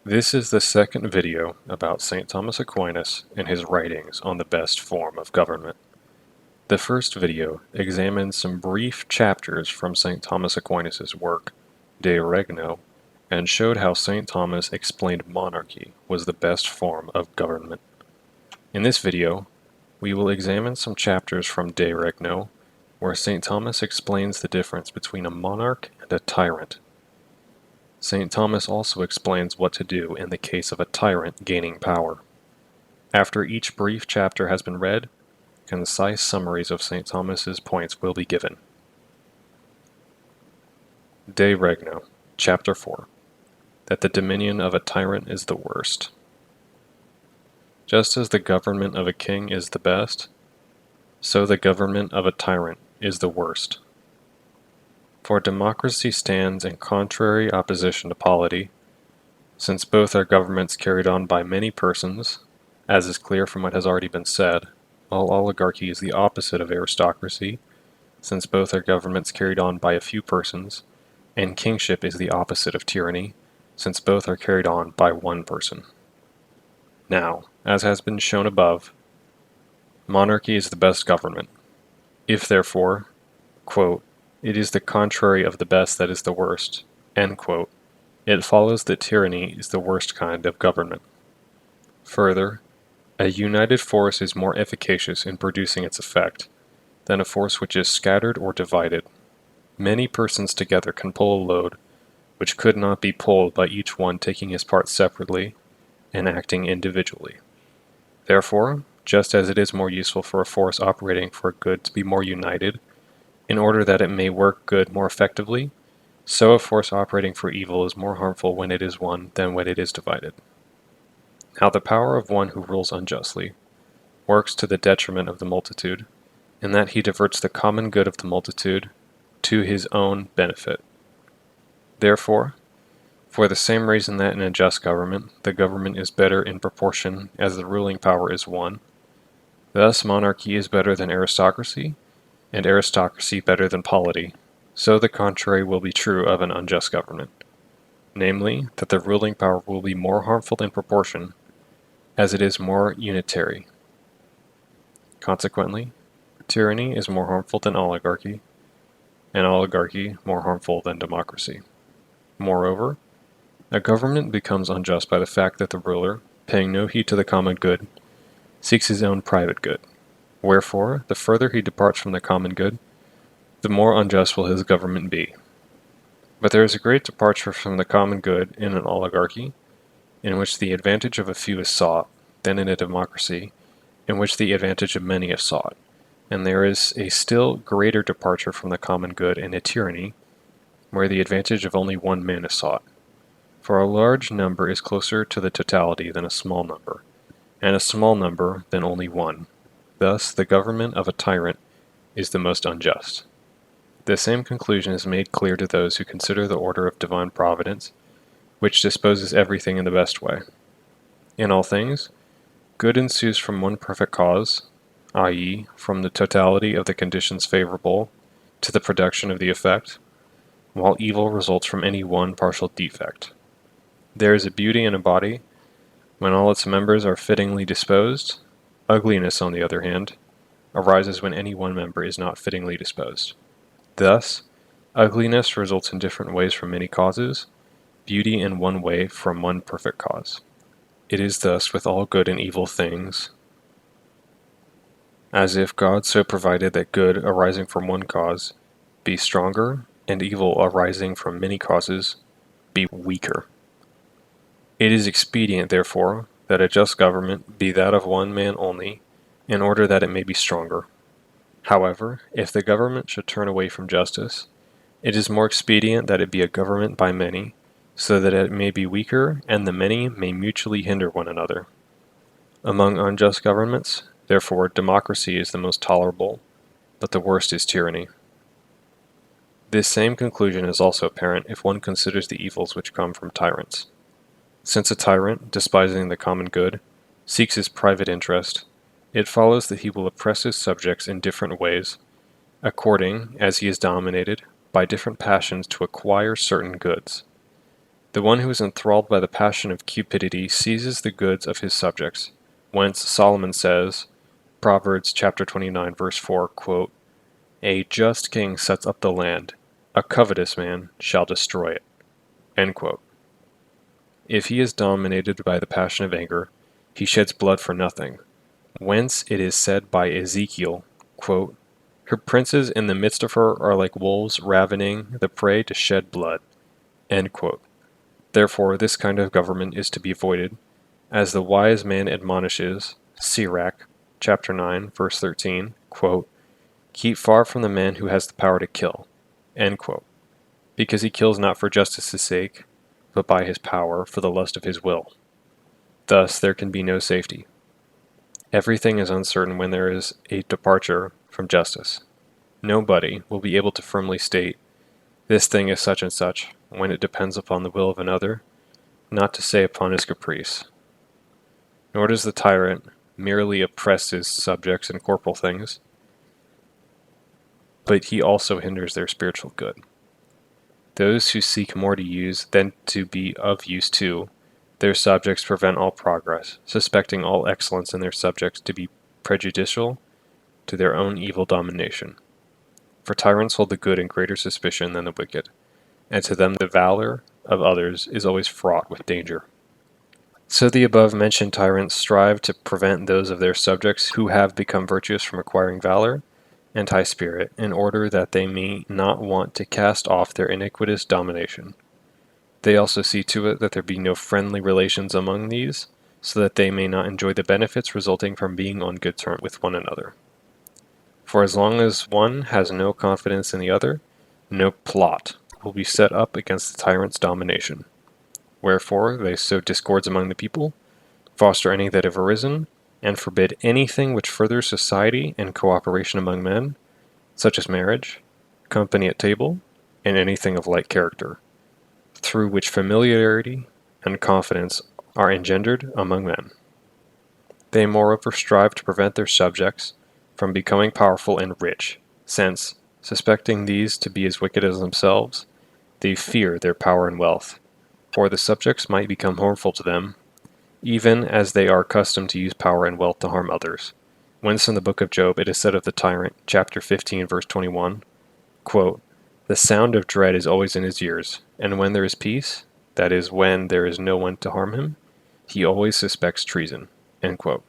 This is the second video about St. Thomas Aquinas and his writings on the best form of government. The first video examined some brief chapters from St. Thomas Aquinas' work, De Regno, and showed how St. Thomas explained monarchy was the best form of government. In this video, we will examine some chapters from De Regno, where St. Thomas explains the difference between a monarch and a tyrant. St. Thomas also explains what to do in the case of a tyrant gaining power. After each brief chapter has been read, concise summaries of St. Thomas's points will be given. De Regno, Chapter 4. That the dominion of a tyrant is the worst. Just as the government of a king is the best, so the government of a tyrant is the worst. For democracy stands in contrary opposition to polity, since both are governments carried on by many persons, as is clear from what has already been said, while oligarchy is the opposite of aristocracy, since both are governments carried on by a few persons, and kingship is the opposite of tyranny, since both are carried on by one person. Now, as has been shown above, monarchy is the best government. If therefore, quote, it is the contrary of the best that is the worst, end quote, it follows that tyranny is the worst kind of government. Further, a united force is more efficacious in producing its effect than a force which is scattered or divided. Many persons together can pull a load which could not be pulled by each one taking his part separately and acting individually. Therefore, just as it is more useful for a force operating for good to be more united, in order that it may work good more effectively, so a force operating for evil is more harmful when it is one than when it is divided. Now the power of one who rules unjustly works to the detriment of the multitude, in that he diverts the common good of the multitude to his own benefit. Therefore, for the same reason that in a just government, the government is better in proportion as the ruling power is one, thus monarchy is better than aristocracy, and aristocracy better than polity, so the contrary will be true of an unjust government, namely, that the ruling power will be more harmful in proportion as it is more unitary. Consequently, tyranny is more harmful than oligarchy, and oligarchy more harmful than democracy. Moreover, a government becomes unjust by the fact that the ruler, paying no heed to the common good, seeks his own private good. Wherefore, the further he departs from the common good, the more unjust will his government be. But there is a great departure from the common good in an oligarchy, in which the advantage of a few is sought, than in a democracy, in which the advantage of many is sought. And there is a still greater departure from the common good in a tyranny, where the advantage of only one man is sought. For a large number is closer to the totality than a small number, and a small number than only one. Thus, the government of a tyrant is the most unjust. The same conclusion is made clear to those who consider the order of divine providence, which disposes everything in the best way. In all things, good ensues from one perfect cause, i.e., from the totality of the conditions favorable to the production of the effect, while evil results from any one partial defect. There is a beauty in a body when all its members are fittingly disposed. Ugliness, on the other hand, arises when any one member is not fittingly disposed. Thus, ugliness results in different ways from many causes, beauty in one way from one perfect cause. It is thus with all good and evil things, as if God so provided that good arising from one cause be stronger, and evil arising from many causes be weaker. It is expedient, therefore, that a just government be that of one man only, in order that it may be stronger. However, if the government should turn away from justice, it is more expedient that it be a government by many, so that it may be weaker, and the many may mutually hinder one another. Among unjust governments, therefore, democracy is the most tolerable, but the worst is tyranny. This same conclusion is also apparent if one considers the evils which come from tyrants. Since a tyrant, despising the common good, seeks his private interest, it follows that he will oppress his subjects in different ways, according as he is dominated by different passions to acquire certain goods. The one who is enthralled by the passion of cupidity seizes the goods of his subjects, whence Solomon says, Proverbs chapter 29, verse 4, quote, "A just king sets up the land, a covetous man shall destroy it." End quote. If he is dominated by the passion of anger, he sheds blood for nothing, whence it is said by Ezekiel, quote, "Her princes in the midst of her are like wolves ravening the prey to shed blood." End quote. Therefore, this kind of government is to be avoided, as the wise man admonishes, Sirach, chapter 9, verse 13, quote, "Keep far from the man who has the power to kill," end quote, because he kills not for justice's sake, but by his power for the lust of his will. Thus, there can be no safety. Everything is uncertain when there is a departure from justice. Nobody will be able to firmly state, this thing is such and such, when it depends upon the will of another, not to say upon his caprice. Nor does the tyrant merely oppress his subjects in corporal things, but he also hinders their spiritual good. Those who seek more to use than to be of use to their subjects prevent all progress, suspecting all excellence in their subjects to be prejudicial to their own evil domination. For tyrants hold the good in greater suspicion than the wicked, and to them the valor of others is always fraught with danger. So the above-mentioned tyrants strive to prevent those of their subjects who have become virtuous from acquiring valor and high spirit, in order that they may not want to cast off their iniquitous domination. They also see to it that there be no friendly relations among these, so that they may not enjoy the benefits resulting from being on good terms with one another. For as long as one has no confidence in the other, no plot will be set up against the tyrant's domination. Wherefore they sow discords among the people, foster any that have arisen, and forbid anything which furthers society and cooperation among men, such as marriage, company at table, and anything of like character, through which familiarity and confidence are engendered among men. They moreover strive to prevent their subjects from becoming powerful and rich, since, suspecting these to be as wicked as themselves, they fear their power and wealth, for the subjects might become harmful to them, even as they are accustomed to use power and wealth to harm others. Whence in the book of Job it is said of the tyrant, chapter 15, verse 21, quote, "The sound of dread is always in his ears, and when there is peace, that is, when there is no one to harm him, he always suspects treason." End quote.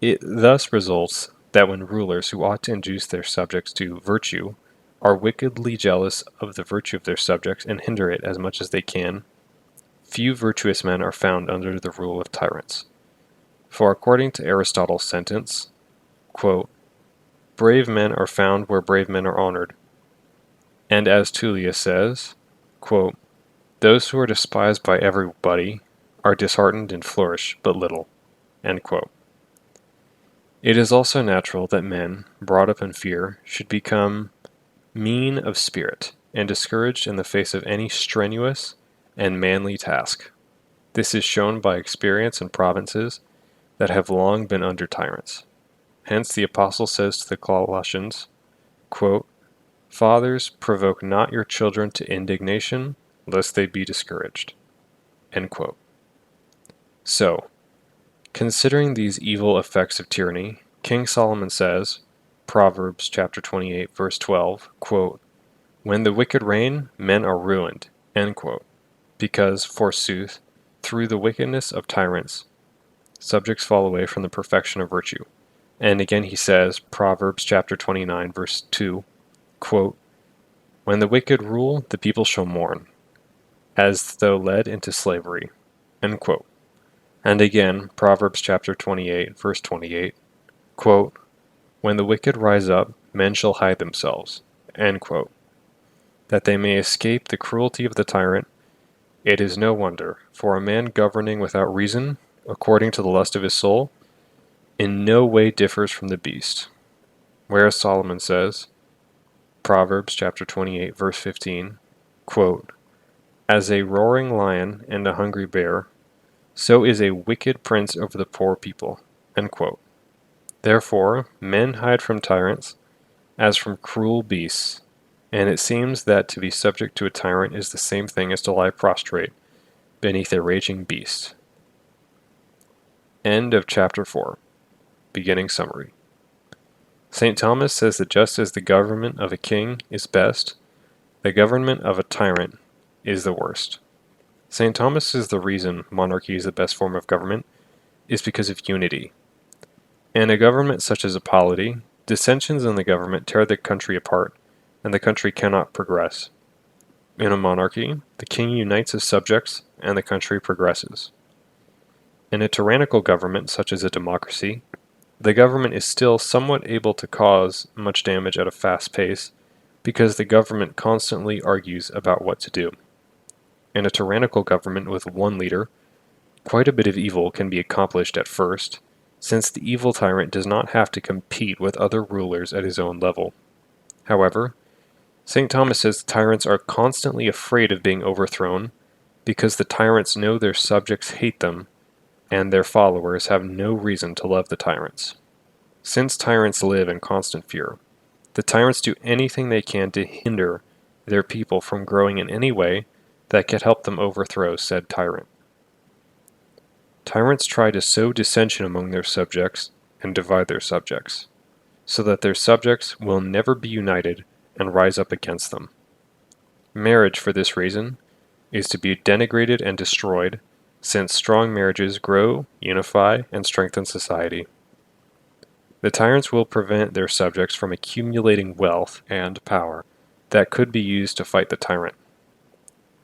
It thus results that when rulers who ought to induce their subjects to virtue are wickedly jealous of the virtue of their subjects and hinder it as much as they can, few virtuous men are found under the rule of tyrants. For according to Aristotle's sentence, quote, "Brave men are found where brave men are honored." And as Tullius says, quote, "Those who are despised by everybody are disheartened and flourish but little." End quote. It is also natural that men, brought up in fear, should become mean of spirit and discouraged in the face of any strenuous and manly task. This is shown by experience in provinces that have long been under tyrants. Hence the Apostle says to the Colossians, quote, "Fathers, provoke not your children to indignation, lest they be discouraged." End quote. So, considering these evil effects of tyranny, King Solomon says, Proverbs chapter 28, verse 12, quote, "When the wicked reign, men are ruined," end quote, because, forsooth, through the wickedness of tyrants, subjects fall away from the perfection of virtue. And again he says, Proverbs chapter 29, verse 2, quote, "When the wicked rule, the people shall mourn, as though led into slavery," end quote. And again, Proverbs chapter 28, verse 28, quote, "When the wicked rise up, men shall hide themselves," end quote. That they may escape the cruelty of the tyrant, it is no wonder, for a man governing without reason, according to the lust of his soul, in no way differs from the beast. Whereas Solomon says, Proverbs chapter 28, verse 15, quote, "As a roaring lion and a hungry bear, so is a wicked prince over the poor people," end quote. Therefore, men hide from tyrants as from cruel beasts, and it seems that to be subject to a tyrant is the same thing as to lie prostrate beneath a raging beast. End of Chapter 4. Beginning summary. St. Thomas says that just as the government of a king is best, the government of a tyrant is the worst. St. Thomas says the reason monarchy is the best form of government is because of unity. In a government such as a polity, dissensions in the government tear the country apart, and the country cannot progress. In a monarchy, the king unites his subjects, and the country progresses. In a tyrannical government such as a democracy, the government is still somewhat able to cause much damage at a fast pace, because the government constantly argues about what to do. In a tyrannical government with one leader, quite a bit of evil can be accomplished at first, since the evil tyrant does not have to compete with other rulers at his own level. However, St. Thomas says tyrants are constantly afraid of being overthrown, because the tyrants know their subjects hate them, and their followers have no reason to love the tyrants. Since tyrants live in constant fear, the tyrants do anything they can to hinder their people from growing in any way that could help them overthrow said tyrant. Tyrants try to sow dissension among their subjects and divide their subjects, so that their subjects will never be united and rise up against them. Marriage, for this reason, is to be denigrated and destroyed, since strong marriages grow, unify, and strengthen society. The tyrants will prevent their subjects from accumulating wealth and power that could be used to fight the tyrant.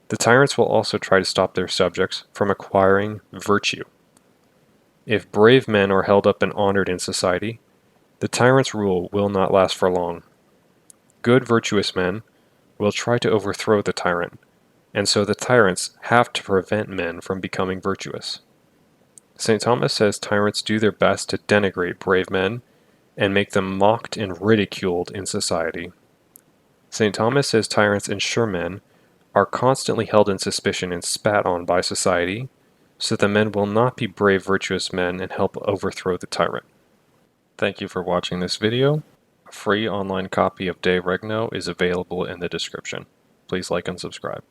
The tyrants will also try to stop their subjects from acquiring virtue. If brave men are held up and honored in society, the tyrant's rule will not last for long. Good, virtuous men will try to overthrow the tyrant, and so the tyrants have to prevent men from becoming virtuous. St. Thomas says tyrants do their best to denigrate brave men and make them mocked and ridiculed in society. St. Thomas says tyrants ensure men are constantly held in suspicion and spat on by society, so the men will not be brave, virtuous men and help overthrow the tyrant. Thank you for watching this video. A free online copy of De Regno is available in the description. Please like and subscribe.